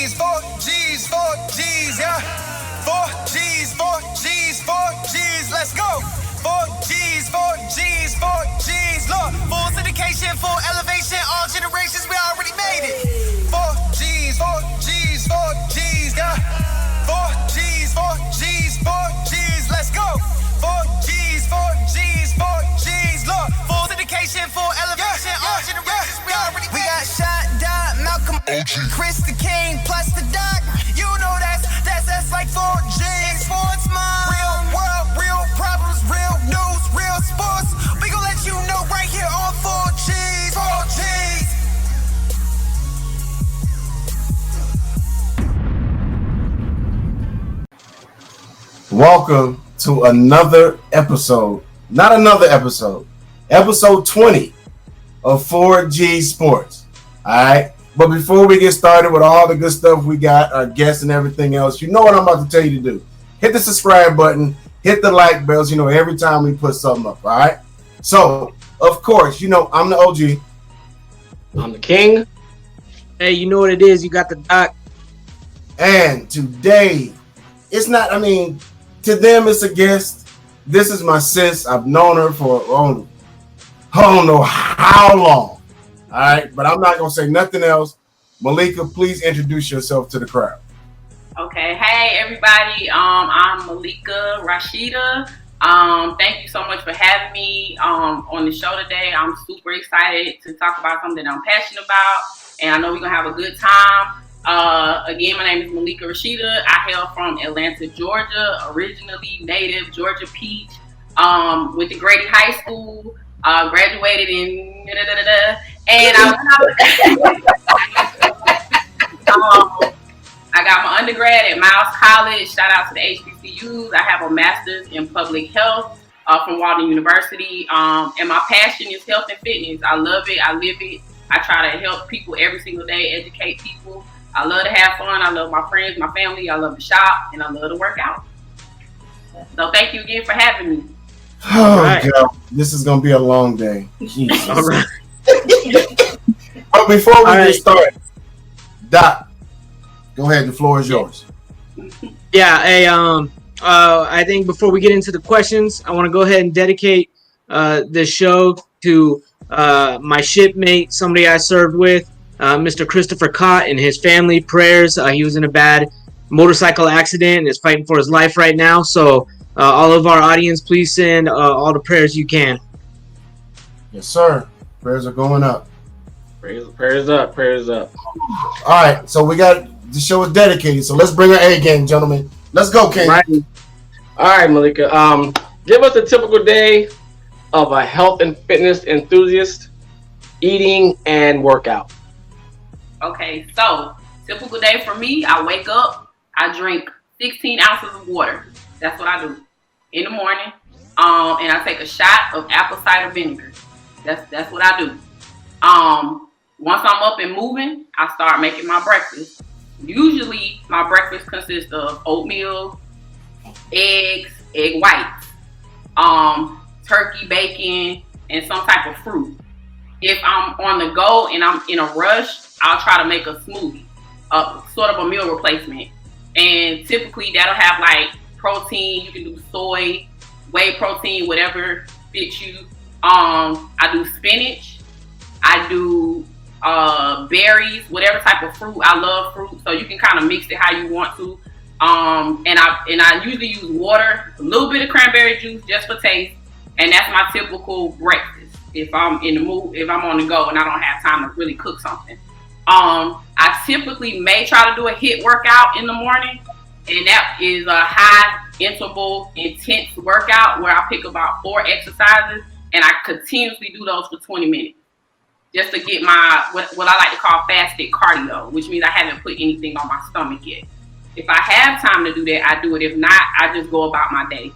G's, 4 G's, yeah. 4 G's, 4 G's, 4 G's, let's go. 4 G's, 4 G's, 4 G's, look. Full syndication, full elevation, all generations, we already made it. 4 G's, 4 G's, 4 G's, yeah. 4 G's, 4 G's, 4 G's, let's go. 4 G's, 4 G's, 4 G's, look. Full syndication, full elevation, all generations, we already made it. We got Shot, Dot, Malcolm, Chris the King, plus the Doc. You know that's like 4 G's. Sports Mind. Real world, real problems, real news, real sports. We gon' let you know right here on 4 G's. 4 G's. Welcome to another episode. Not another episode. Episode 20 of 4G Sports. Alright? But before we get started with all the good stuff we got, our guests and everything else, you know what I'm about to tell you to do. Hit the subscribe button, hit the like bells, every time we put something up, all right? So, of course, I'm the OG. I'm the king. Hey, you know what it is. You got the Doc. And today, it's not, to them, it's a guest. This is my sis. I've known her for, I don't know how long. All right, but I'm not going to say nothing else. Malaika, please introduce yourself to the crowd. Okay. Hey, everybody. I'm Malaika Rashida. Thank you so much for having me on the show today. I'm super excited to talk about something that I'm passionate about, and I know we're going to have a good time. Again, my name is Malaika Rashida. I hail from Atlanta, Georgia, originally native Georgia Peach. Went to Grady High School, graduated in and I got my undergrad at Miles College. Shout out to the HBCUs. I have a master's in public health from Walden University. And my passion is health and fitness. I love it. I live it. I try to help people every single day, educate people. I love to have fun. I love my friends, my family. I love to shop, and I love to work out. So thank you again for having me. Oh, right. God. This is going to be a long day. Jesus. All right. But before we get started, Doc, go ahead. The floor is yours. Yeah. Hey, I think before we get into the questions, I want to go ahead and dedicate this show to my shipmate, somebody I served with, Mr. Christopher Kott and his family. Prayers. He was in a bad motorcycle accident and is fighting for his life right now. So all of our audience, please send all the prayers you can. Yes, sir. Prayers are going up. Prayers up. Prayers up. All right. So we got the show is dedicated. So let's bring our A game, gentlemen. Let's go, King. Right. All right, Malaika. Give us a typical day of a health and fitness enthusiast, eating and workout. Okay, so typical day for me, I wake up, I drink 16 ounces of water. That's what I do in the morning. And I take a shot of apple cider vinegar. That's what I do. Once I'm up and moving, I start making my breakfast. Usually my breakfast consists of oatmeal, eggs, egg whites, turkey, bacon, and some type of fruit. If I'm on the go and I'm in a rush, I'll try to make a smoothie, sort of a meal replacement. And typically that'll have like protein. You can do soy, whey protein, whatever fits you. I do spinach. I do berries, whatever type of fruit. I love fruit, so you can kind of mix it how you want to. And I usually use water, a little bit of cranberry juice just for taste, and that's my typical breakfast. If I'm in the mood, if I'm on the go and I don't have time to really cook something. I typically may try to do a HIIT workout in the morning, and that is a high interval, intense workout where I pick about 4 exercises and I continuously do those for 20 minutes. Just to get my, what I like to call fasted cardio, which means I haven't put anything on my stomach yet. If I have time to do that, I do it. If not, I just go about my day.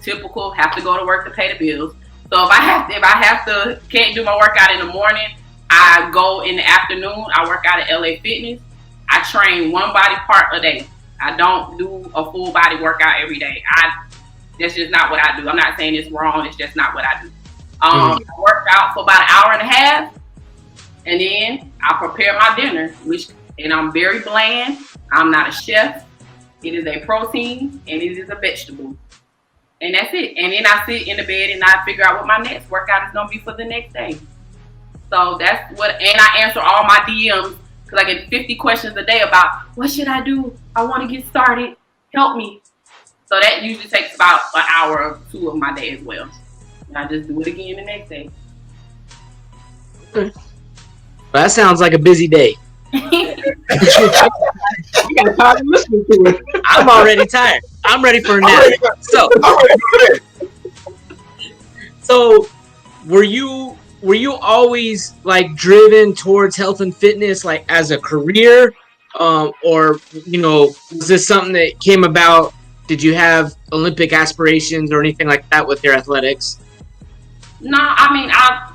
Typical, have to go to work to pay the bills. So if I have to, can't do my workout in the morning, I go in the afternoon. I work out at LA Fitness. I train one body part a day. I don't do a full body workout every day. That's just not what I do. I'm not saying it's wrong. It's just not what I do. I work out for about an hour and a half, and then I prepare my dinner, which and I'm very bland. I'm not a chef. It is a protein and it is a vegetable. And that's it. And then I sit in the bed and I figure out what my next workout is going to be for the next day. So that's what, and I answer all my DMs because I get 50 questions a day about what should I do? I want to get started. Help me. So that usually takes about an hour or two of my day as well. And I just do it again the next day. Well, that sounds like a busy day. You got time listening to it. I'm already tired. I'm ready for a nap. So were you always like driven towards health and fitness like as a career, or was this something that came about? Did you have Olympic aspirations or anything like that with your athletics? No, I mean I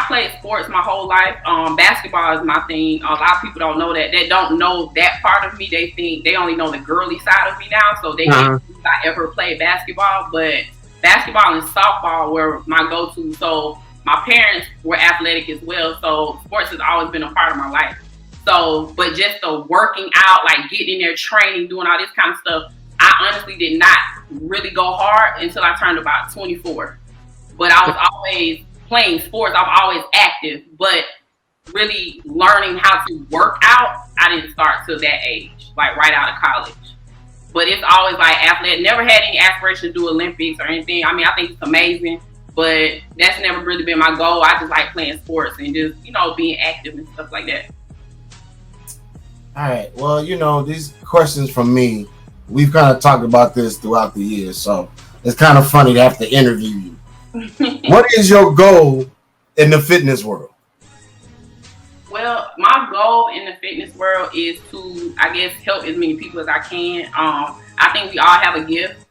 played sports my whole life. Basketball is my thing. A lot of people don't know that. They don't know that part of me. They think they only know the girly side of me now. So they didn't think I ever played basketball. But basketball and softball were my go-to. So my parents were athletic as well. So sports has always been a part of my life. So, but just the working out, like getting in there, training, doing all this kind of stuff, I honestly did not really go hard until I turned about 24. But I was always playing sports. I'm always active, but really learning how to work out, I didn't start till that age, like right out of college. But it's always like athletic. Never had any aspiration to do Olympics or anything. I mean, I think it's amazing, but that's never really been my goal. I just like playing sports and just, being active and stuff like that. All right. Well, these questions from me, we've kind of talked about this throughout the years, so it's kind of funny to have to interview you. What is your goal in the fitness world? Well, my goal in the fitness world is to, I guess, help as many people as I can. I think we all have a gift,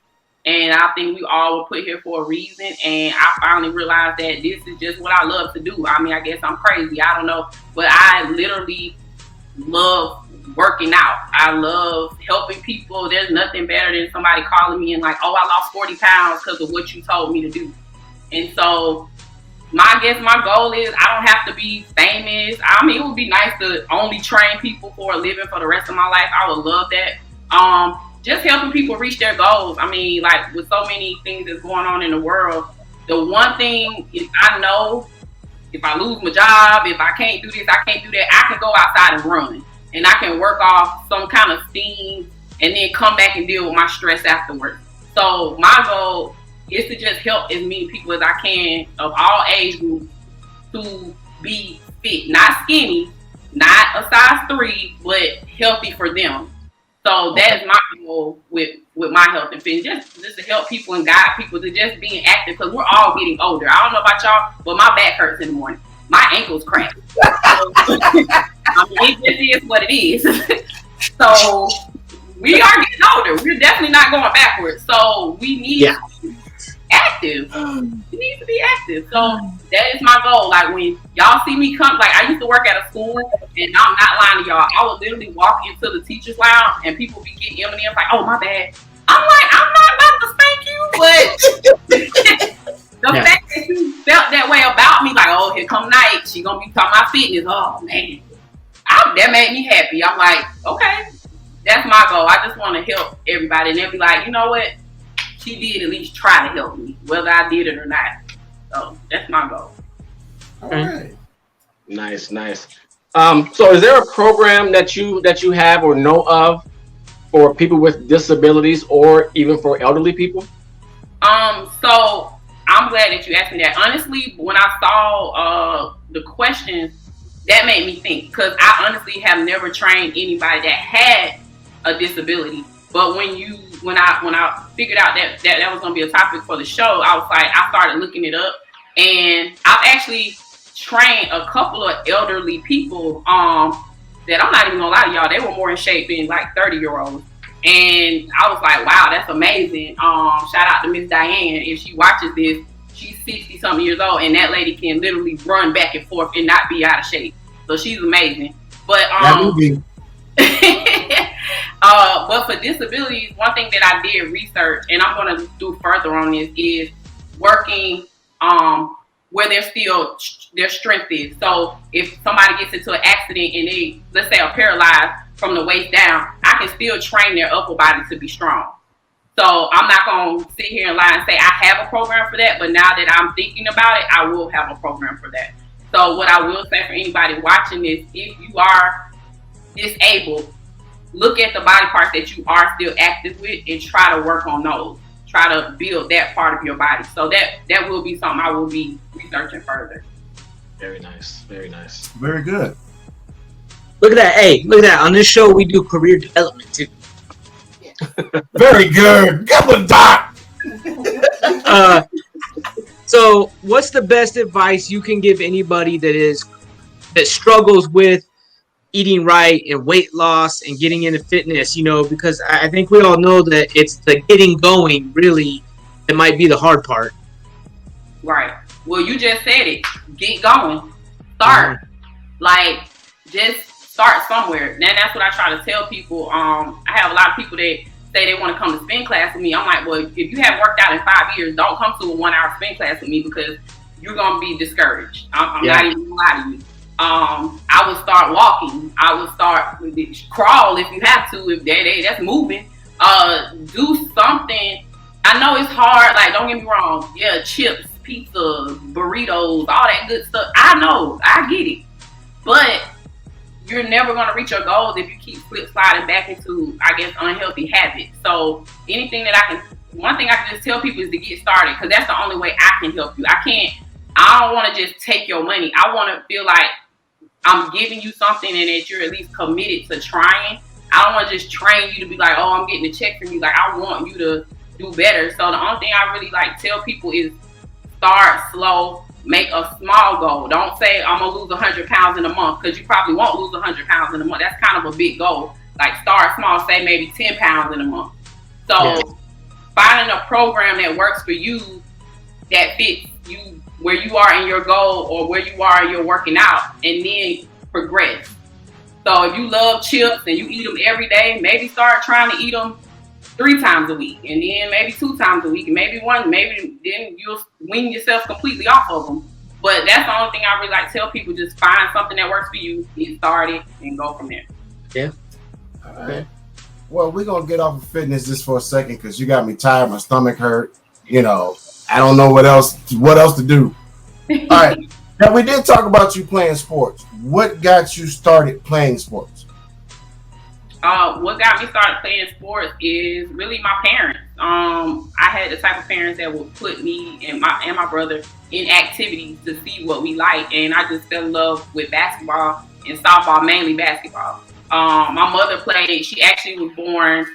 and I think we all were put here for a reason. And I finally realized that this is just what I love to do. I mean, I guess I'm crazy. I don't know. But I literally love working out. I love helping people. There's nothing better than somebody calling me and like, oh, I lost 40 pounds because of what you told me to do. And so my goal is I don't have to be famous. I mean, it would be nice to only train people for a living for the rest of my life. I would love that. Just helping people reach their goals. I mean, like with so many things that's going on in the world, the one thing is I know if I lose my job, if I can't do this, I can't do that, I can go outside and run. And I can work off some kind of steam and then come back and deal with my stress afterwards. So my goal is to just help as many people as I can of all age groups to be fit, not skinny, not a size 3, but healthy for them. So that is my goal with my health and fitness, just to help people and guide people to just being active because we're all getting older. I don't know about y'all, but my back hurts in the morning. My ankles cramp. I mean, it just is what it is. So we are getting older. We're definitely not going backwards. So we need to be active. We need to be active. So that is my goal. Like when y'all see me come, like I used to work at a school, and I'm not lying to y'all. I would literally walk into the teacher's lounge, and people be getting M&M's like, "Oh, my bad." I'm like, I'm not about to spank you, but the fact that you felt that way about me, like, oh, here come Night, she gonna be talking about fitness. Oh man, that made me happy. I'm like, okay, that's my goal. I just want to help everybody, and they'll be like, you know what? She did at least try to help me, whether I did it or not. So that's my goal. All right. Nice. So is there a program that you have or know of for people with disabilities or even for elderly people? So I'm glad that you asked me that. Honestly, when I saw the questions, that made me think because I honestly have never trained anybody that had a disability. But when I figured out that was gonna be a topic for the show, I was like, I started looking it up, and I've actually trained a couple of elderly people that I'm not even gonna lie to y'all, they were more in shape than like 30-year-olds. And I was like, wow, that's amazing. Shout out to Miss Diane. If she watches this, she's 60-something years old, and that lady can literally run back and forth and not be out of shape. So she's amazing. But but for disabilities, one thing that I did research, and I'm going to do further on this, is working where their strength is. So if somebody gets into an accident and they, let's say, are paralyzed, from the waist down, I can still train their upper body to be strong. So I'm not going to sit here and lie and say I have a program for that, but now that I'm thinking about it, I will have a program for that. So what I will say for anybody watching this, if you are disabled, look at the body parts that you are still active with and try to work on those. Try to build that part of your body. So that will be something I will be researching further. Very nice. Very nice. Very good. Look at that. Hey, look at that. On this show, we do career development too. Very good. Good Doc. So what's the best advice you can give anybody that struggles with eating right and weight loss and getting into fitness? You know, because I think we all know that it's the getting going really that might be the hard part. Right. Well, you just said it. Get going. Start. Like, just start somewhere. And that's what I try to tell people. I have a lot of people that say they want to come to spin class with me. I'm like, well, if you haven't worked out in 5 years, don't come to a 1 hour spin class with me because you're going to be discouraged. I'm not even going to lie to you. I would start walking. I would start crawl if you have to, if that's moving. Do something. I know it's hard. Like, don't get me wrong. Yeah, chips, pizza, burritos, all that good stuff. I know. I get it. But you're never going to reach your goals if you keep slip sliding back into, I guess, unhealthy habits. So anything that one thing I can just tell people is to get started, because that's the only way I can help you. I don't want to just take your money. I want to feel like I'm giving you something and that you're at least committed to trying. I don't want to just train you to be like, oh, I'm getting a check from you. Like, I want you to do better. So the only thing I really tell people is start slow. Make a small goal. Don't say I'm gonna lose 100 pounds in a month, because you probably won't lose 100 pounds in a month. That's kind of a big goal. Like, start small, say maybe 10 pounds in a month. So finding a program that works for you, that fits you where you are in your goal or where you are in your working out, and then progress. So if you love chips and you eat them every day, maybe start trying to eat them 3 times a week, and then maybe 2 times a week, and maybe then you'll wean yourself completely off of them. But that's the only thing I really tell people: just find something that works for you, get started, and go from there. Yeah. All right. Well, we're gonna get off of fitness just for a second because you got me tired. My stomach hurt. You know, I don't know what else to do. All right. Now, we did talk about you playing sports. What got you started playing sports? What got me started playing sports is really my parents. I had the type of parents that would put me and my brother in activities to see what we like, and I just fell in love with basketball and softball, mainly basketball. My mother played. She actually was born.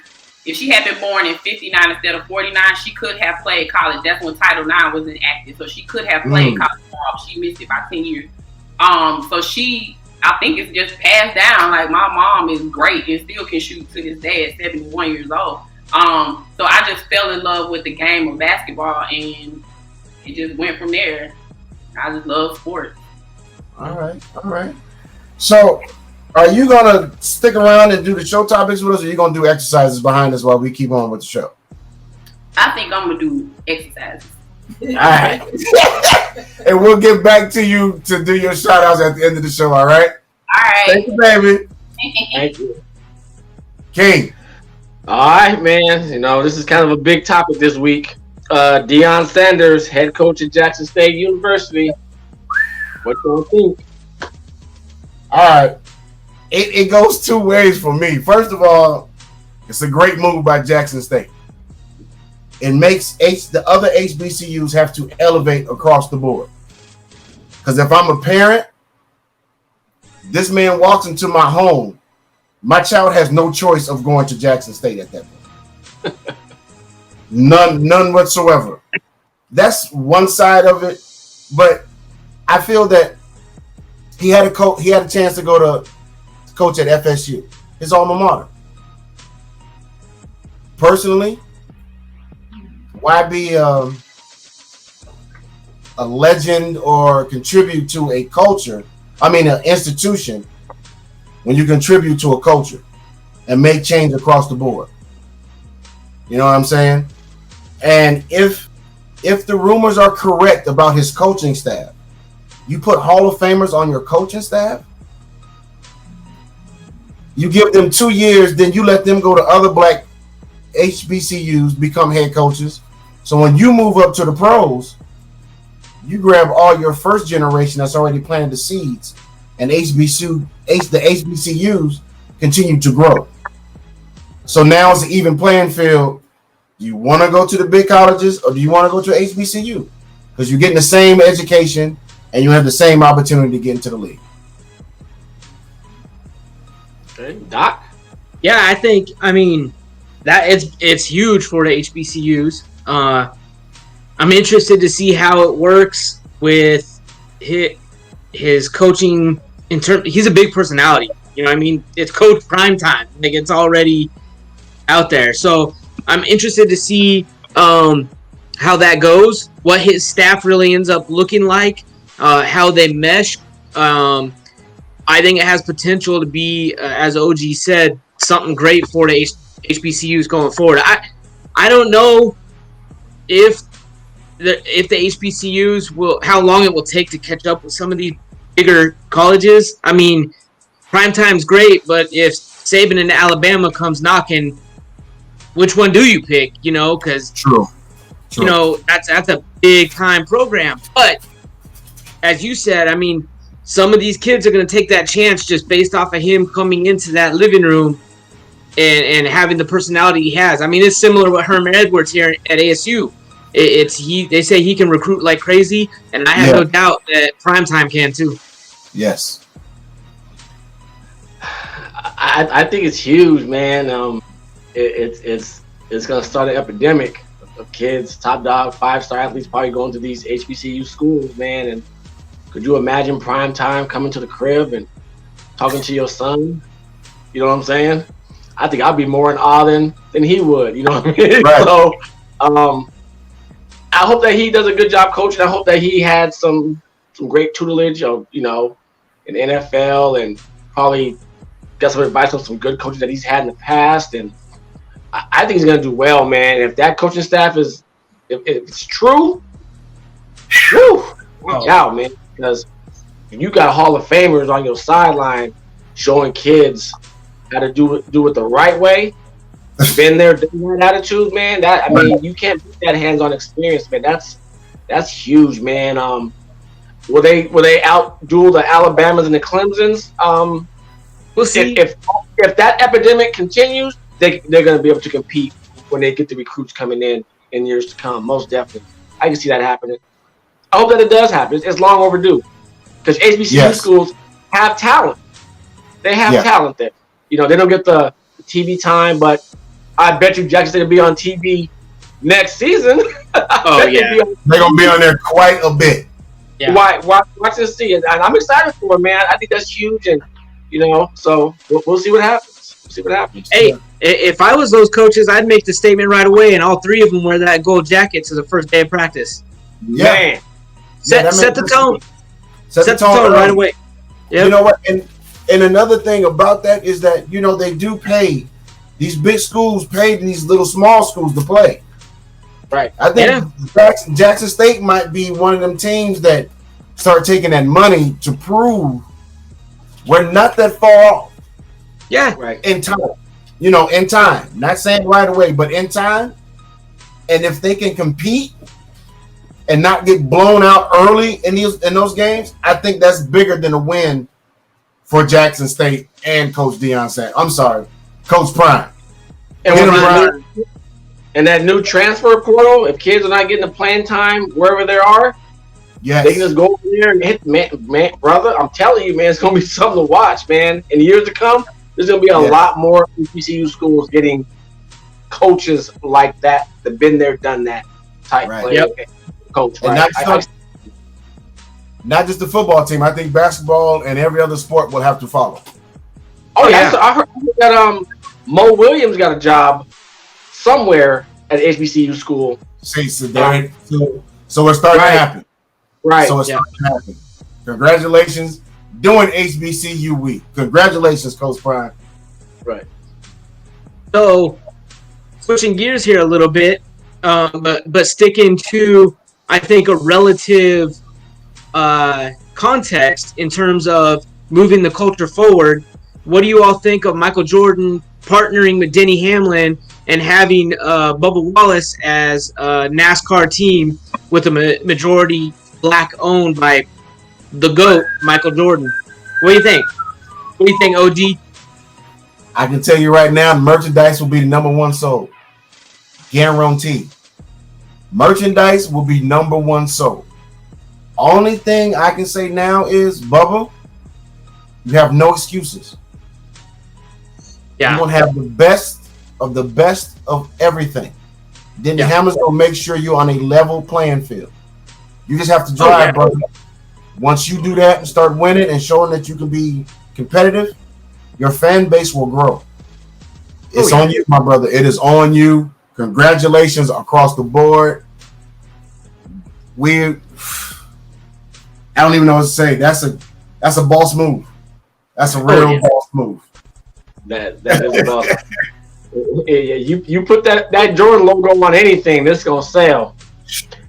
If she had been born in 59 instead of 49, she could have played college. That's when Title IX wasn't active, so she could have played college ball. She missed it by 10 years. So I think it's just passed down. Like, my mom is great and still can shoot to this day at 71 years old. So I just fell in love with the game of basketball, and it just went from there. I just love sports. All right. So, are you gonna stick around and do the show topics with us, or are you gonna do exercises behind us while we keep on with the show? I think I'm gonna do exercises. All right. And we'll get back to you to do your shout outs at the end of the show, all right? All right. Thank you, baby. Thank you. King. All right, man. You know, this is kind of a big topic this week. Deion Sanders, head coach at Jackson State University. What do you think? All right. It goes 2 ways for me. First of all, it's a great move by Jackson State. It makes the other HBCUs have to elevate across the board. Because if I'm a parent, this man walks into my home, my child has no choice of going to Jackson State at that point. None whatsoever. That's one side of it. But I feel that he had a chance to go to coach at FSU, his alma mater. Personally, why be a legend or contribute to an institution, when you contribute to a culture and make change across the board? You know what I'm saying? And if the rumors are correct about his coaching staff, you put Hall of Famers on your coaching staff? You give them 2 years, then you let them go to other black HBCUs, become head coaches. So when you move up to the pros, you grab all your first generation that's already planted the seeds, and the HBCUs continue to grow. So now it's an even playing field. Do you want to go to the big colleges or do you want to go to HBCU? Because you're getting the same education and you have the same opportunity to get into the league. Okay, Doc? Yeah, I mean, that it's huge for the HBCUs. I'm interested to see how it works with his coaching. He's a big personality. You know what I mean? It's Coach Primetime. Like, it's already out there. So I'm interested to see how that goes, what his staff really ends up looking like, how they mesh. I think it has potential to be, as OG said, something great for the HBCUs going forward. I don't know if the HBCUs how long it will take to catch up with some of these bigger colleges. I mean, Primetime's great, but if Saban in Alabama comes knocking, which one do you pick? You know, because True. you know that's a big time program. But as you said, I mean, some of these kids are going to take that chance just based off of him coming into that living room and having the personality he has. I mean, it's similar with Herman Edwards here at ASU. They say he can recruit like crazy, and I have no doubt that Primetime can too. Yes. I think it's huge, man. It's going to start an epidemic of kids, top dog, 5-star athletes probably going to these HBCU schools, man. And could you imagine Primetime coming to the crib and talking to your son? You know what I'm saying? I think I'd be more in awe than he would. You know what I mean? Right. So, I hope that he does a good job coaching. I hope that he had some great tutelage of, you know, in the NFL, and probably got some advice on some good coaches that he's had in the past. And I think he's going to do well, man. If that coaching staff if it's true, watch out, man. Because you got Hall of Famers on your sideline showing kids how to do it the right way. Been there, done that attitude, man. I mean, you can't beat that hands-on experience, man. That's huge, man. Will they outduel the Alabamas and the Clemsons? We'll see. If that epidemic continues, they're going to be able to compete when they get the recruits coming in years to come. Most definitely, I can see that happening. I hope that it does happen. It's long overdue, because HBCU schools have talent. They have talent there. You know, they don't get the TV time, but I bet you Jackson State will be on TV next season. Oh yeah, they're gonna be on there quite a bit. Yeah. Watch this see, and I'm excited for it, man. I think that's huge, and you know, so we'll see what happens. Hey, if I was those coaches, I'd make the statement right away, and all three of them wear that gold jacket to the first day of practice. Yeah. Man. Set the tone. Set the tone right away. Yep. You know what? And another thing about that is that, you know, they do pay. These big schools pay these little small schools to play. Right. I think Jackson State might be one of them teams that start taking that money to prove we're not that far off. Yeah. Right. In time. You know, in time. Not saying right away, but in time. And if they can compete and not get blown out early in those games, I think that's bigger than a win for Jackson State and Coach Deion Sanders. I'm sorry, Coach Prime. And that new transfer portal, if kids are not getting the playing time wherever they are, they can just go over there and hit, man, brother. I'm telling you, man, it's going to be something to watch, man. In the years to come, there's going to be a lot more HBCU schools getting coaches like that been there, done that type player. Coach, and not just the football team. I think basketball and every other sport will have to follow. Oh yeah, I heard that Mo Williams got a job somewhere at HBCU school. So it's starting to happen. Right. So it's starting to happen. Congratulations doing HBCU week. Congratulations, Coach Prime. Right. So switching gears here a little bit, but sticking to, I think, a relative context in terms of moving the culture forward. what do you all think of Michael Jordan partnering with Denny Hamlin and having Bubba Wallace as a NASCAR team with a majority black owned by the GOAT, Michael Jordan? What do you think? What do you think, OG? I can tell you right now, merchandise will be the number one sold. Guaranteed. Merchandise will be number one sold. Only thing I can say now is, Bubba, you have no excuses. Yeah. You're going to have the best of everything. Then the Hammer's going to make sure you're on a level playing field. You just have to drive, brother. Once you do that and start winning and showing that you can be competitive, your fan base will grow. It's on you, my brother. It is on you. Congratulations across the board. I don't even know what to say. That's a boss move. That's a real boss move. That is boss. You put that Jordan logo on anything, this gonna sell.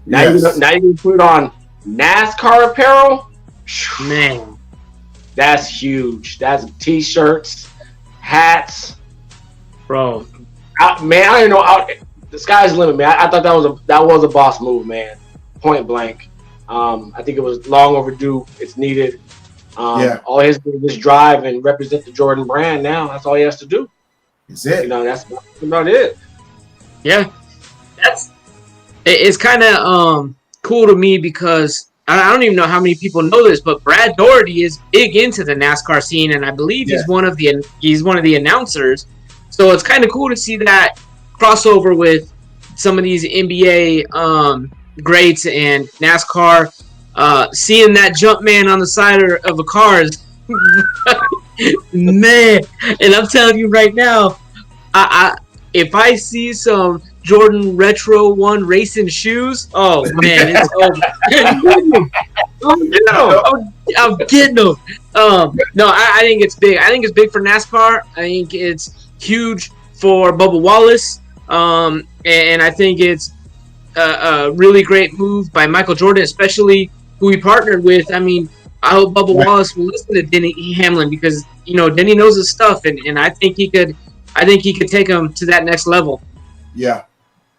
Now you can put it on NASCAR apparel. Man, that's huge. That's t-shirts, hats, bro. Man, I don't know. The sky's the limit, man. I thought that was a boss move, man. Point blank. I think it was long overdue. It's needed. All he has to do is drive and represent the Jordan brand now. That's all he has to do. That's it. You know, that's about it. Yeah. It's kind of cool to me because I don't even know how many people know this, but Brad Daugherty is big into the NASCAR scene, and I believe he's one of the announcers. So it's kind of cool to see that crossover with some of these NBA greats and NASCAR. Seeing that jump man on the side of a car is man, and I'm telling you right now, if I see some Jordan Retro 1 racing shoes, oh man, it's over. I'm getting them. No, I think it's big. I think it's big for NASCAR. I think it's huge for Bubba Wallace, and I think it's a really great move by Michael Jordan, especially who he partnered with. I mean, I hope Bubba Wallace will listen to Denny Hamlin because Denny knows his stuff, and I think he could take him to that next level. Yeah,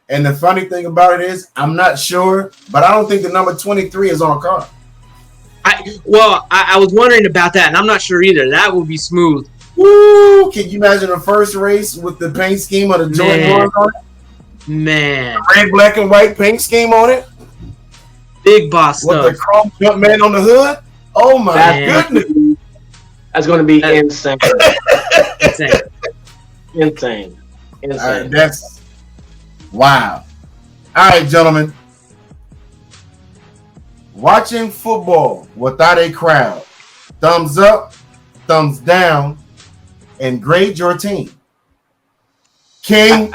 and the funny thing about it is, I'm not sure, but I don't think the number 23 is on a car. I was wondering about that, and I'm not sure either. That would be smooth. Woo! Can you imagine the first race with the paint scheme of the Jordan 1 on it? Man, red, black, and white paint scheme on it. Big boss stuff. With the chrome jump man on the hood. Oh my goodness! That's going to be insane. Insane. That's wow. All right, gentlemen. Watching football without a crowd. Thumbs up, thumbs down, and grade your team. King.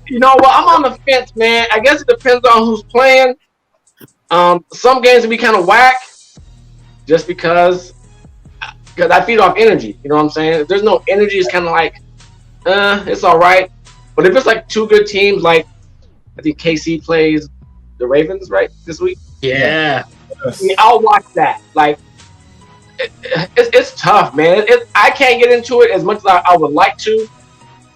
You know what? I'm on the fence, man. I guess it depends on who's playing. Some games will be kind of whack just because I feed off energy. You know what I'm saying? If there's no energy, it's kind of like, it's all right. But if it's like two good teams, like I think KC plays the Ravens, right, this week? Yeah. I mean, I'll watch that. Like, it's tough, man. I can't get into it as much as I would like to,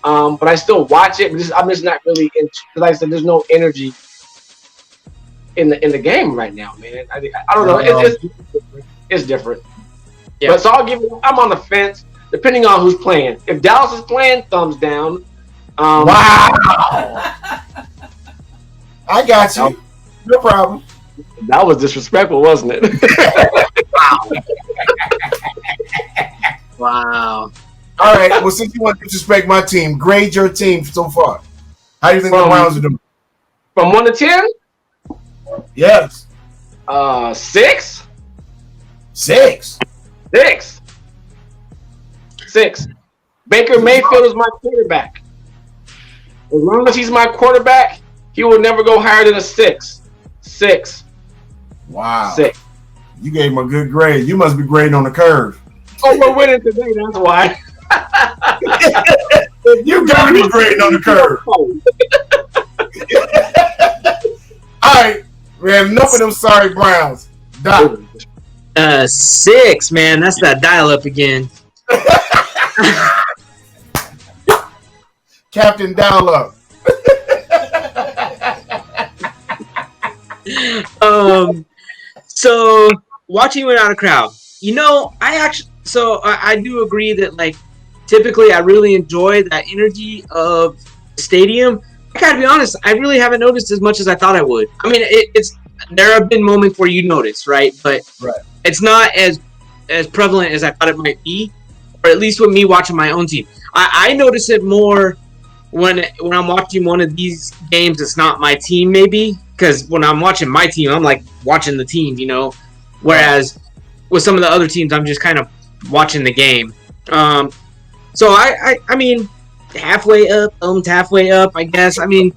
but I still watch it. I'm just not really into it. Like I said, there's no energy in the game right now, man. I don't know. It's different. Yeah. But so I'm on the fence, depending on who's playing. If Dallas is playing, thumbs down. Wow. I got you. No problem. That was disrespectful, wasn't it? Wow. All right. Well, since you want to disrespect my team, grade your team so far. How do you think the Browns are doing? From 1 to 10? Yes. 6? 6. 6. Baker Mayfield is my quarterback. As long as he's my quarterback, he will never go higher than a 6. 6. Wow. 6. You gave him a good grade. You must be grading on the curve. Oh, we're winning today. That's why. You got to be grading on the curve. All right. Man, enough of them sorry Browns. Doc. 6, man. That's that dial-up again. Captain Dial-Up. So watching without a crowd, I do agree that like typically I really enjoy that energy of the stadium. I gotta be honest, I really haven't noticed as much as I thought I would. I mean, there have been moments where you notice, right? But it's not as prevalent as I thought it might be, or at least with me watching my own team. I notice it more when I'm watching one of these games. It's not my team, maybe. Because when I'm watching my team, I'm like watching the team, Whereas with some of the other teams, I'm just kind of watching the game. So I mean, halfway up, halfway up, I guess. I mean,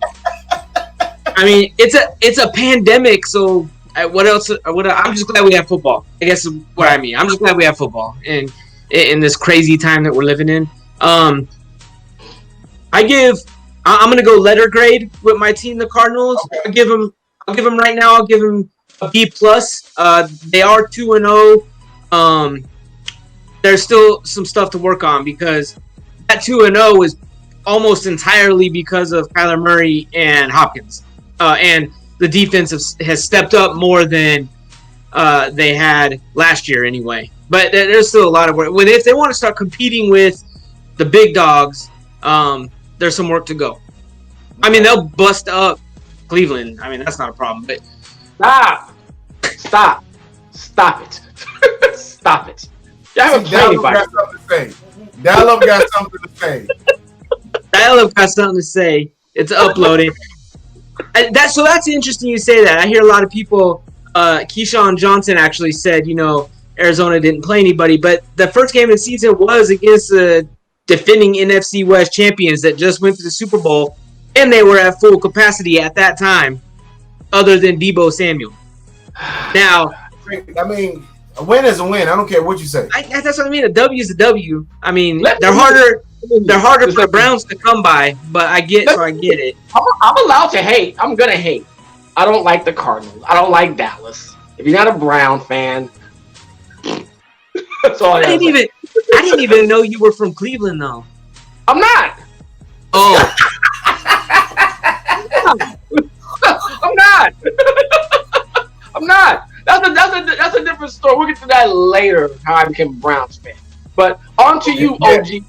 it's a pandemic. So what else? I'm just glad we have football. I guess is what I mean. I'm just glad we have football in this crazy time that we're living in. I'm gonna go letter grade with my team, the Cardinals. Okay. I'll give them right now. I'll give them a B+. They are 2-0. There's still some stuff to work on because that 2-0 is almost entirely because of Kyler Murray and Hopkins, and the defense has stepped up more than they had last year anyway. But there's still a lot of work. If they want to start competing with the big dogs, there's some work to go. I mean, they'll bust up Cleveland. I mean, that's not a problem. But stop it, stop it. You haven't played anybody. Dial-Up got something to say. Dial-Up got something to say. It's uploading. So that's interesting you say that. I hear a lot of people. Keyshawn Johnson actually said, Arizona didn't play anybody, but the first game of the season was against the defending NFC West champions that just went to the Super Bowl, and they were at full capacity at that time, other than Deebo Samuel. Now, I mean, a win is a win. I don't care what you say. That's what I mean. A W is a W. I mean, they're harder for the Browns to come by, but I get it. I'm allowed to hate. I'm gonna hate. I don't like the Cardinals. I don't like Dallas. If you're not a Brown fan, that's all I didn't even know you were from Cleveland, though. I'm not. Oh. I'm not. I'm not. That's a different story. We'll get to that later. How I became a Browns fan. But on to you, OG,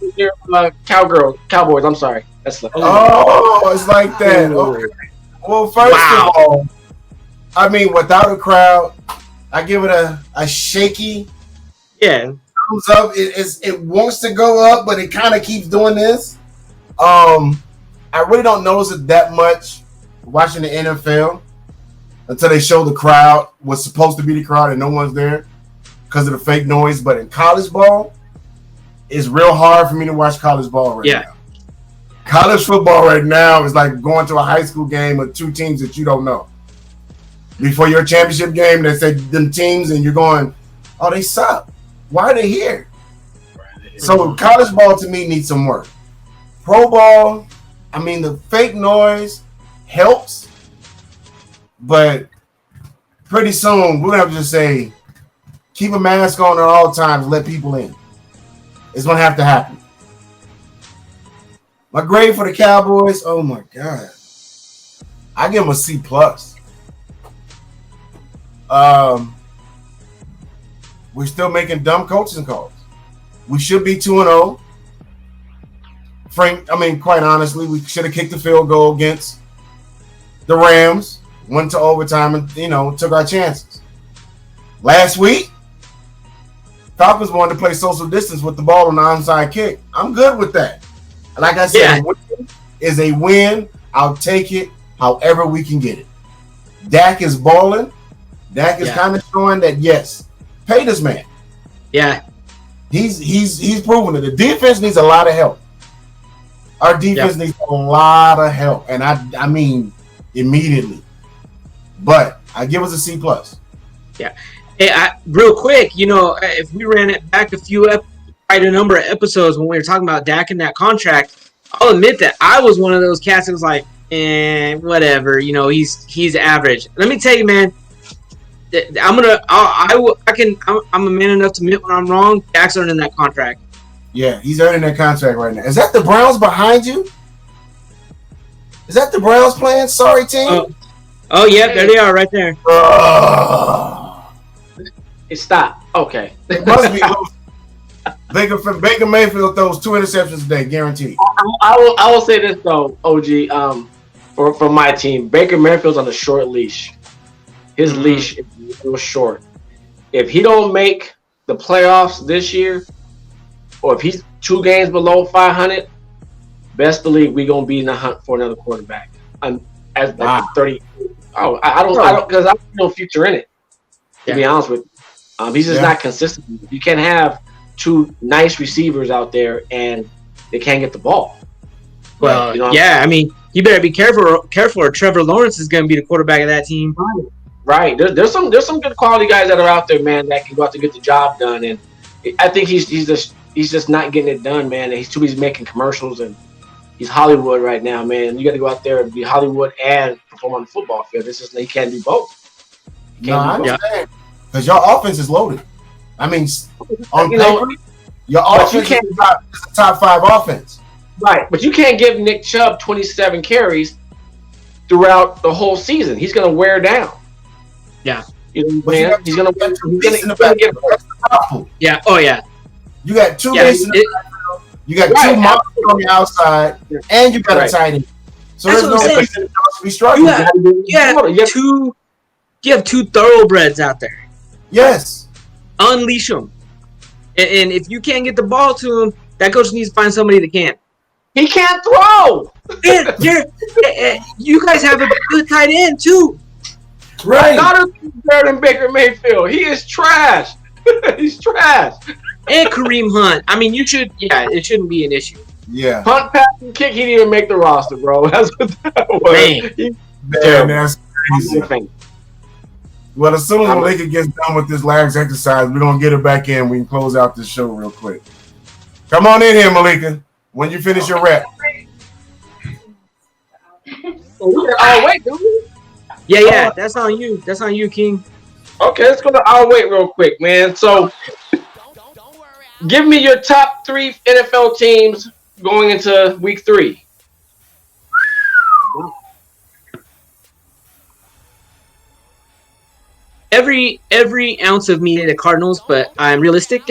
Cowboys. I'm sorry. That's it's like that. Okay. Well, first of all, I mean, without a crowd, I give it a shaky. Yeah. Thumbs up. It wants to go up, but it kind of keeps doing this. I really don't notice it that much watching the NFL until they show the crowd, what's supposed to be the crowd, and no one's there because of the fake noise. But in college ball, it's real hard for me to watch college ball right now. College football right now is like going to a high school game of two teams that you don't know. Before your championship game, they say them teams, and you're going, oh, they suck. Why are they here? So college ball to me needs some work. Pro ball, I mean, the fake noise helps, but pretty soon we're going to have to just say, keep a mask on at all times, let people in. It's going to have to happen. My grade for the Cowboys, oh my God. I give them a C+. We're still making dumb coaching calls. We should be 2-0. Quite honestly, we should have kicked the field goal against the Rams, went to overtime and, took our chances. Last week, Falcons wanted to play social distance with the ball on the onside kick. I'm good with that. Like I said, a win is a win. I'll take it however we can get it. Dak is balling. Dak is kind of showing that, yes, pay this man. Yeah. He's proven it. The defense needs a lot of help. Our defense needs a lot of help, and I mean immediately. But I give us a C+. Yeah. Hey, real quick, if we ran it back quite a number of episodes when we were talking about Dak and that contract, I'll admit that I was one of those cats that was like, and whatever. You know, he's average. Let me tell you, man. I'm a man enough to admit when I'm wrong. Dak's earning that contract. Yeah, he's earning that contract right now. Is that the Browns behind you? Is that the Browns playing? Sorry, team. Oh yeah, there they are, right there. It stopped. Okay. It must be. Baker Mayfield throws 2 interceptions a day, guaranteed. I will say this though, OG. For my team, Baker Mayfield's on a short leash. His leash is real short. If he don't make the playoffs this year, or if he's 2 games below 500, best believe we're gonna be in the hunt for another quarterback. As like 30. Oh, I don't because I have no future in it. To be honest with you, he's just not consistent. You can't have 2 nice receivers out there and they can't get the ball. Well, I mean, you better be careful, or Trevor Lawrence is going to be the quarterback of that team. Right. There's some good quality guys that are out there, man, that can go out to get the job done. And I think he's just not getting it done, man. And he's too busy making commercials, and he's Hollywood right now, man. You got to go out there and be Hollywood and perform on the football field. He can't do both. I understand. Because your offense is loaded. I mean, on paper, your offense is a top 5 offense. Right, but you can't give Nick Chubb 27 carries throughout the whole season. He's going to wear down. Yeah. You know what I'm saying? He's going to get hurt. Yeah. Oh, yeah. You got 2 bases in the backfield. You got 2 monsters on the outside, and you got a tight end. So there's no reason to be struggling. You have 2 thoroughbreds out there. Yes. Unleash them. And if you can't get the ball to him, that coach needs to find somebody that can. He can't throw. You guys have a good tight end, too. Right. Not better than Baker Mayfield. He is trash. He's trash. And Kareem Hunt. I mean, it shouldn't be an issue. Yeah. Punt, pass, and kick, he didn't even make the roster, bro. That's what that was. Man, that's crazy. Well, as soon as Malaika gets done with this lags exercise, we're going to get her back in. We can close out this show real quick. Come on in here, Malaika, when you finish your rap. Oh, wait, do we? Yeah, that's on you. That's on you, King. Okay, let's go to our wait real quick, man. So, give me your top 3 NFL teams going into week 3. Every ounce of me the Cardinals, but I'm realistic,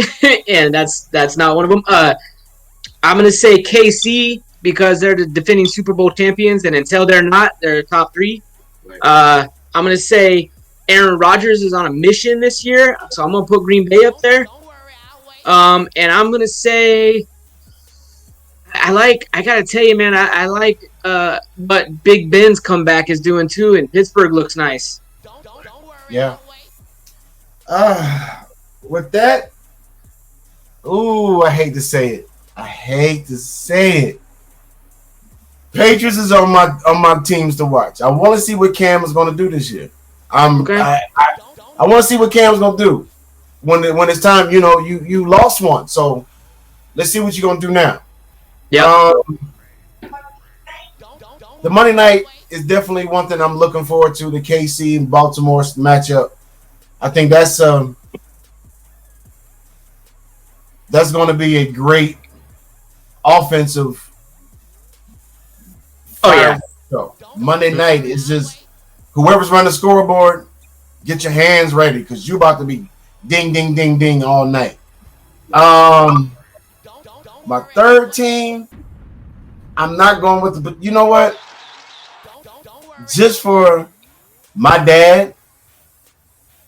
and that's not one of them. I'm gonna say KC because they're the defending Super Bowl champions, and until they're not, they're top 3. I'm gonna say Aaron Rodgers is on a mission this year, so I'm gonna put Green Bay up there. And I'm gonna say I gotta tell you, man, I like what Big Ben's comeback is doing too, and Pittsburgh looks nice. Yeah. With that, I hate to say it. Patriots is on my teams to watch. I want to see what Cam is going to do this year. I want to see what Cam's going to do when it's time. You know, you lost one, so let's see what you're going to do now. Yeah. The Monday night is definitely one thing I'm looking forward to. The KC and Baltimore matchup. I think that's going to be a great offensive. So Monday night is just whoever's running the scoreboard, get your hands ready because you're about to be ding, ding, ding, ding all night. My third team, I'm not going with but you know what? Just for my dad,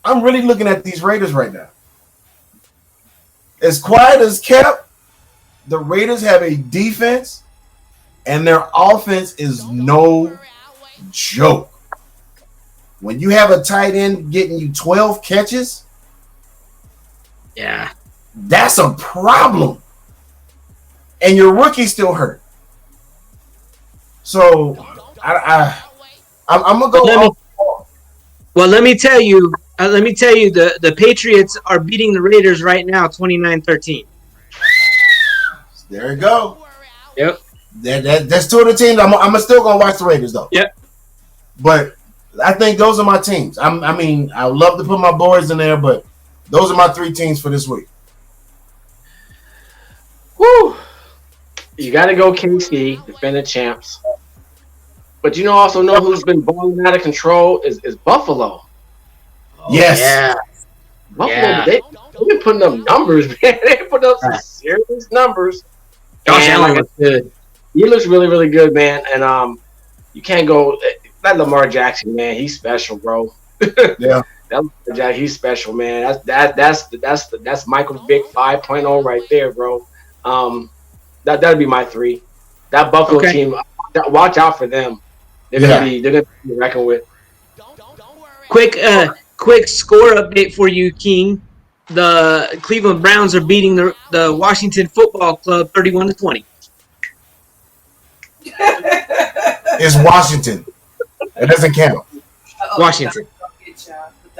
I'm really looking at these Raiders right now. As quiet as kept, the Raiders have a defense, and their offense is no joke. When you have a tight end getting you 12 catches, that's a problem. And your rookie's still hurt. So I'm gonna go. Well, let me tell you. The Patriots are beating the Raiders right now, 29-13. There you go. Yep. That's two of the teams. I'm still gonna watch the Raiders though. Yep. But I think those are my teams. I mean, I would love to put my boys in there, but those are my three teams for this week. Woo! You got to go KC, defending champs. But you also know who's been balling out of control is Buffalo. Yes. Yeah. Buffalo, they've been putting up numbers, man. They put up some serious numbers. Josh And, Allen like, looks good. he looks really, really good, man. And you can't go that Lamar Jackson, man. He's special, bro. Yeah. That Lamar Jackson, he's special, man. That's Michael's big 5.0 right there, bro. That'd be my three. That Buffalo team, watch out for them. They're gonna be reckoned with. Quick score update for you, King. The Cleveland Browns are beating the Washington Football Club 31-20. It's Washington. It doesn't count. Washington.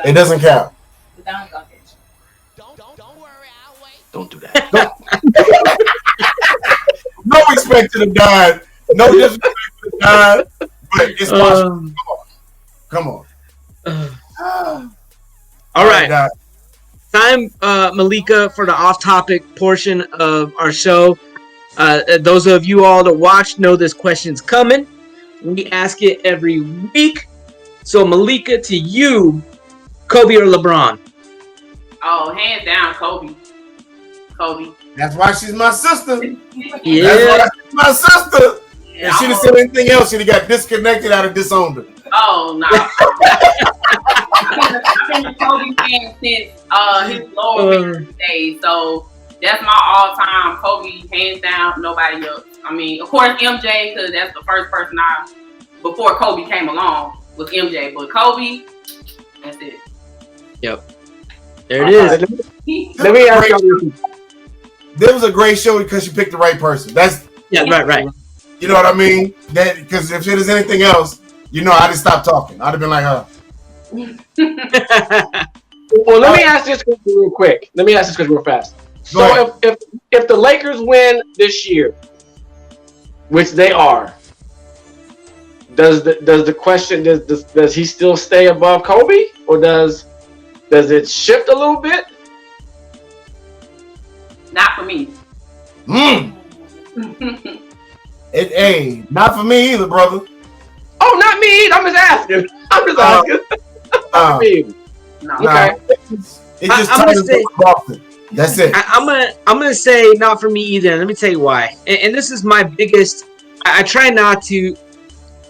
It doesn't count. Don't do that. No respect to the God. No disrespect to the God. But it's Washington. Come on. All right. God. Time, Malika, for the off-topic portion of our show. Those of you all that watch know this question's coming. We ask it every week. So, Malika, to you, Kobe or LeBron? Oh, hands down, Kobe. That's why she's my sister. Yeah. That's why she's my sister. Yeah, If she'd have said anything else, she'd have got disconnected out of disowned her. Oh, no. I've been a Kobe fan since his lower days. So that's my all-time Kobe, hands down, nobody else. I mean, of course, MJ, because that's the first person before Kobe came along, was MJ. But Kobe, that's it. Yep. There it is. Let me ask you. This was a great show because you picked the right person. That's right. You know what I mean? That because if it is anything else, I'd have stopped talking. I'd have been like, Well, let me ask this question real quick. Let me ask this question real fast. So if the Lakers win this year, which they are, does the question does he still stay above Kobe, or does it shift a little bit? Not for me. Not for me either, brother. Oh, not me. I'm just asking. Not me. No. Okay. It just I'm ties gonna say- to Boston. That's it. I'm gonna say not for me either. Let me tell you why. And this is my biggest. I try not to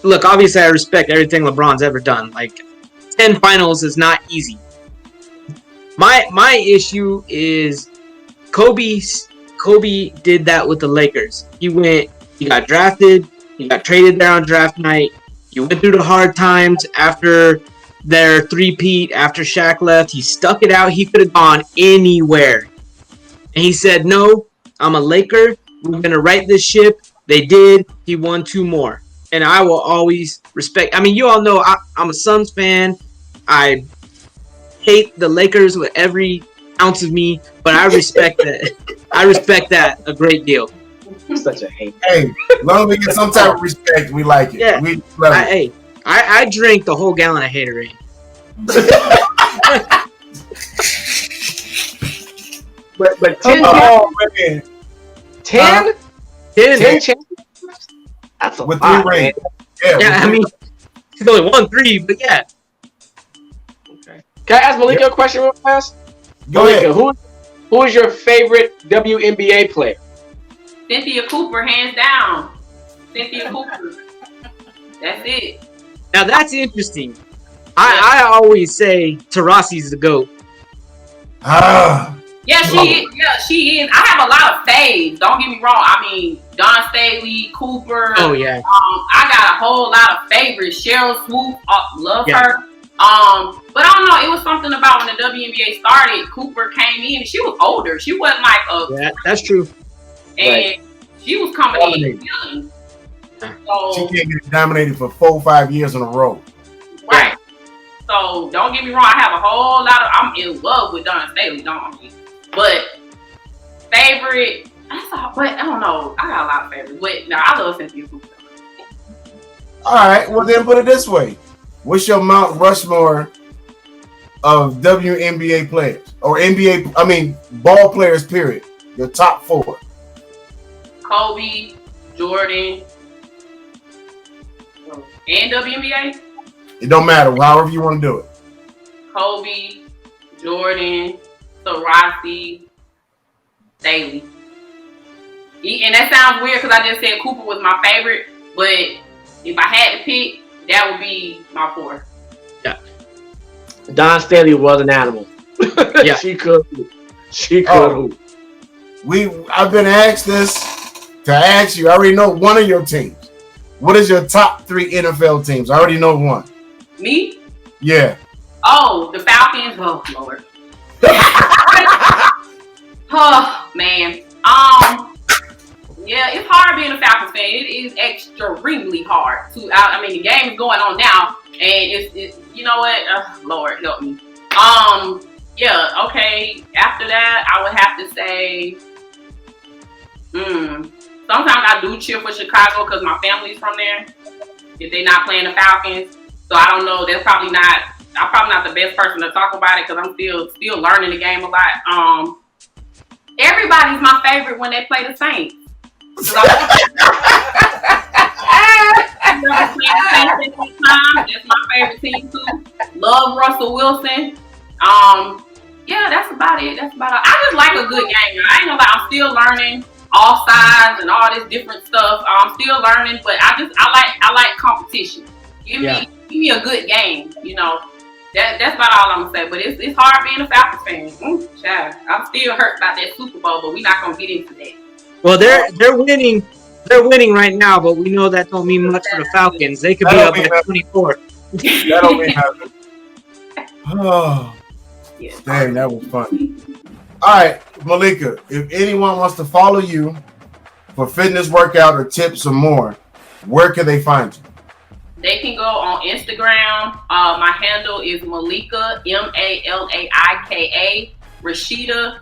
look. Obviously, I respect everything LeBron's ever done. Like 10 finals is not easy. My issue is Kobe did that with the Lakers. He got drafted, he got traded there on draft night. He went through the hard times after their three-peat, after Shaq left. He stuck it out. He could have gone anywhere. And he said, no, I'm a Laker. We're going to right this ship. They did. He won 2 more. And I will always respect. I mean, you all know I'm a Suns fan. I hate the Lakers with every ounce of me, but I respect that. I respect that a great deal. You're such a hater. Hey, as long as we get some type of respect, we like it. Yeah. We love it. I drank the whole gallon of haterade. But 10 man. 10 championships? That's a With lot, 3 man. rings. Yeah, I mean, he's only won 3, but yeah. Okay. Can I ask Malika a question real fast? Go Malika, ahead. who is your favorite WNBA player? Cynthia Cooper, hands down. Cynthia Cooper. That's it. Now that's interesting. I always say Taurasi's the GOAT. Yeah, she is. I have a lot of faves. Don't get me wrong. I mean, Dawn Staley, Cooper. Oh yeah. I got a whole lot of favorites. Cheryl Swoop, love her. But I don't know. It was something about when the WNBA started. Cooper came in. She was older. She wasn't like Yeah, that's true. and she was coming in young. So She can't get dominated for 4 or 5 years in a row. right. So don't get me wrong. I have a whole lot of. I'm in love with Dawn Staley, don't I? But favorite But I don't know. I got a lot of favorites. But no, I love Cynthia Cooper. All right, well then put it this way: what's your Mount Rushmore of WNBA players or NBA? I mean, ball players. Period. Your top 4. Kobe, Jordan, and WNBA. It don't matter. However you want to do it. Kobe, Jordan, Taurasi, Staley. And that sounds weird because I just said Cooper was my favorite, but if I had to pick, that would be my 4. Yeah. Dawn Staley was an animal. Yeah. She could hoop. I've been asked this to ask you. I already know one of your teams. What is your top 3 NFL teams? I already know one. Me? Yeah. Oh, the Falcons. Oh, Lord. Oh, man. Yeah, it's hard being a Falcons fan. It is extremely hard. I mean, the game is going on now, and it's you know what? Lord, help me. Yeah, okay. After that, I would have to say, sometimes I do cheer for Chicago because my family's from there. If they're not playing the Falcons, so I don't know. I'm probably not the best person to talk about it because I'm still learning the game a lot. Everybody's my favorite when they play the Saints. That's my favorite team too. Love Russell Wilson. Yeah, that's about it. That's about it. I just like a good game. I ain't gonna lie, I'm still learning offsides and all this different stuff. I'm still learning, but I like competition. Give me a good game. You know, that's about all I'm gonna say. But it's hard being a Falcons fan. Child, I'm still hurt about that Super Bowl, but we're not gonna get into that. Well, they're winning. They're winning right now, but we know that don't mean much for the Falcons. They could be up at 24. That don't mean nothing. Oh, dang, that was fun. All right, Malaika, if anyone wants to follow you for fitness workout or tips or more, where can they find you? They can go on Instagram. My handle is Malaika, Malaika, Rashida,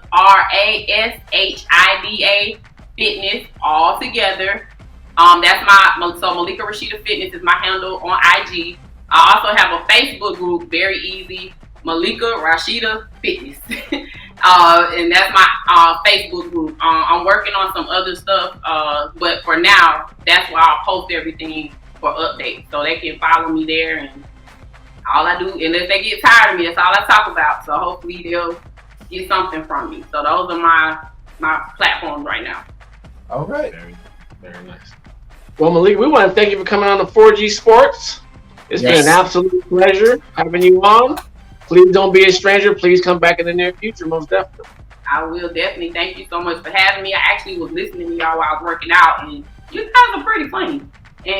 Rashida, Fitness, all together. That's Malaika Rashida Fitness is my handle on IG. I also have a Facebook group, very easy, Malaika Rashida Fitness. And that's my Facebook group. I'm working on some other stuff, but for now, that's where I'll post everything for updates. So they can follow me there, and all I do, unless they get tired of me, that's all I talk about. So hopefully they'll get something from me. So those are my platforms right now. All right. Very, very nice. Well, Malik, we want to thank you for coming on the 4G Sports. It's been an absolute pleasure having you on. Please don't be a stranger. Please come back in the near future, most definitely. I will definitely. Thank you so much for having me. I actually was listening to y'all while I was working out, and you guys are pretty funny. And I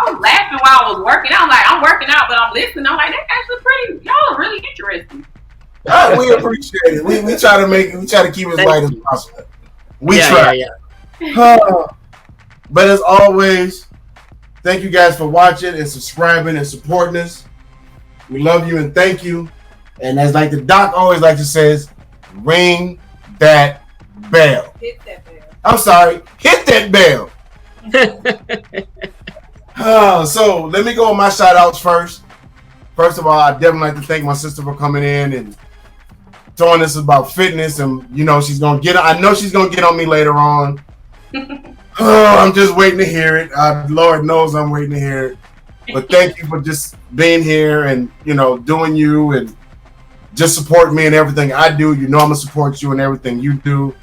was laughing while I was working out. Like, I'm working out, but I'm listening. I'm like, that's actually pretty. Y'all are really interesting. We appreciate it. We try to keep it as light as possible. We try. But as always, thank you guys for watching and subscribing and supporting us. We love you and thank you. And as like the doc always like to says, ring that bell. Hit that bell. I'm sorry, hit that bell. So let me go with my shout outs first. First of all, I definitely like to thank my sister for coming in and telling us about fitness, and you know I know she's gonna get on me later on. I'm just waiting to hear it. Lord knows I'm waiting to hear it. But thank you for just being here and doing you and just supporting me in everything I do. You know I'm gonna support you in everything you do.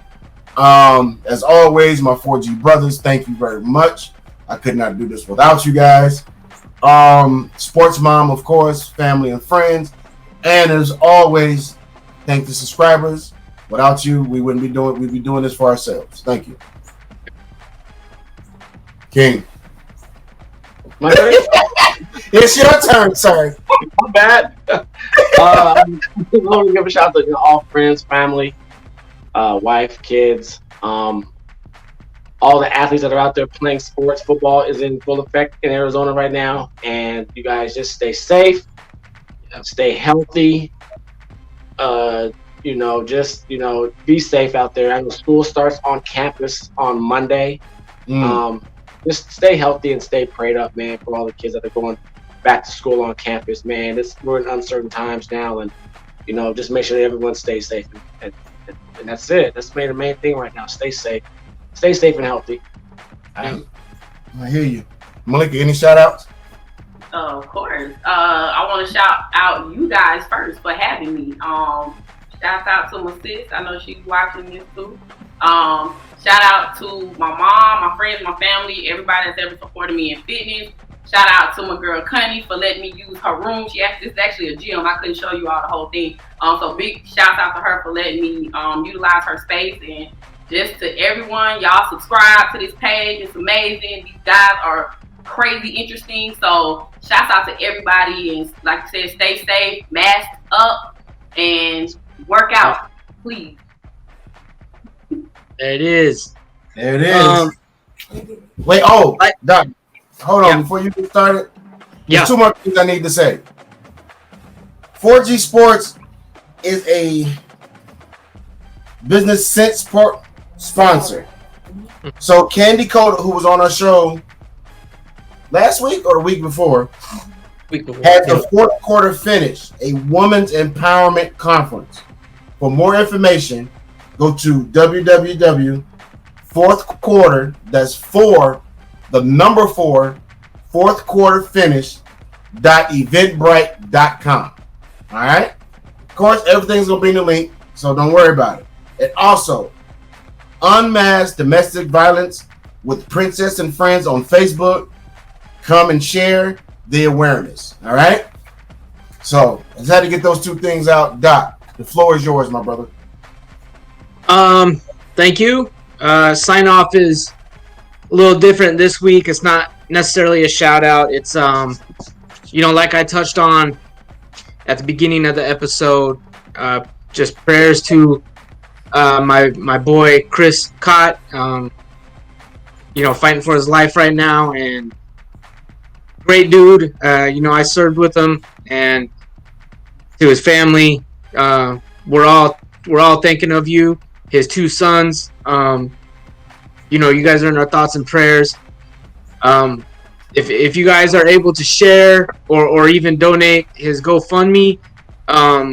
As always, my 4G brothers, thank you very much. I could not do this without you guys. Sports mom, of course, family and friends, and as always, thank the subscribers. Without you, we'd be doing this for ourselves. Thank you. King. My turn? It's your turn, sir. My bad. I want to give a shout out to all friends, family, wife, kids, all the athletes that are out there playing sports. Football is in full effect in Arizona right now, and you guys just stay safe, stay healthy. just be safe out there. I know school starts on campus on Monday. Just stay healthy and stay prayed up, man, for all the kids that are going back to school on campus, man. We're in uncertain times now, and just make sure that everyone stays safe, and that's it. That's the main thing right now. Stay safe and healthy. I hear you, Malaika. Any shout outs? Of course. I want to shout out you guys first for having me. Shout out to my sis. I know she's watching this too. Shout out to my mom, my friends, my family, everybody that's ever supported me in fitness. Shout out to my girl Connie for letting me use her room. This is actually a gym. I couldn't show you all the whole thing. So big shout out to her for letting me utilize her space. And just to everyone, y'all subscribe to this page. It's amazing. These guys are crazy interesting. So shout out to everybody. And like I said, stay safe, mask up, and work out, please. There it is. There it is. Wait, Doc, hold on. Before you get started, there's two more things I need to say. 4G Sports is a business sense sponsor. So Candy Coda, who was on our show last week or the week before, had the fourth quarter finish, a women's empowerment conference. For more information, go to www.fourthquarter, that's 4, the number 4, fourthquarterfinish.eventbrite.com. All right? Of course, everything's going to be in the link, so don't worry about it. And also, Unmasked Domestic Violence with Princess and Friends on Facebook. Come and share the awareness. All right? So, I just had to get those two things out. Doc, the floor is yours, my brother. Thank you. Sign off is a little different this week. It's not necessarily a shout out. It's like I touched on at the beginning of the episode, just prayers to my boy Chris Kott, fighting for his life right now, and great dude. I served with him, and to his family, we're all thinking of you. His 2 sons, you guys are in our thoughts and prayers. If you guys are able to share or even donate, his GoFundMe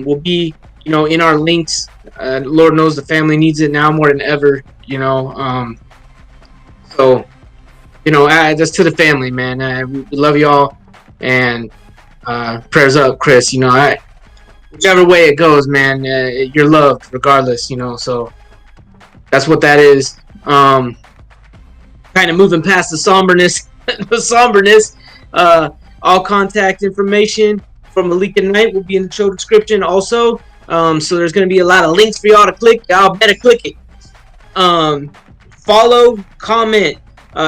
will be, in our links. Lord knows the family needs it now more than ever, So, just to the family, man. We love y'all, and prayers up, Chris. Whichever way it goes, man, you're loved regardless, so that's what that is. Kind of moving past the somberness, all contact information from Malaika Knight will be in the show description also. So there's going to be a lot of links for y'all to click. Y'all better click it. Follow, comment,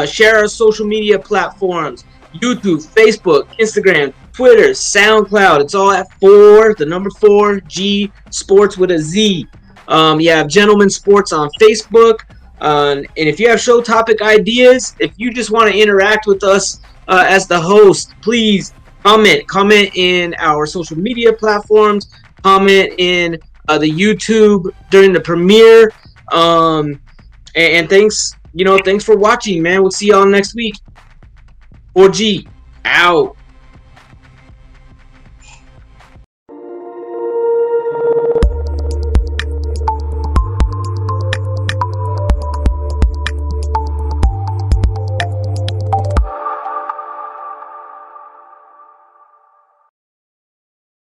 share our social media platforms, YouTube, Facebook, Instagram, Twitter, SoundCloud. It's all at 4, the number 4G Sports with a Z. You have Gentleman Sports on Facebook. And if you have show topic ideas, if you just want to interact with us as the host, please comment in our social media platforms, comment in the YouTube during the premiere. And thanks for watching, man. We'll see y'all next week. 4G out.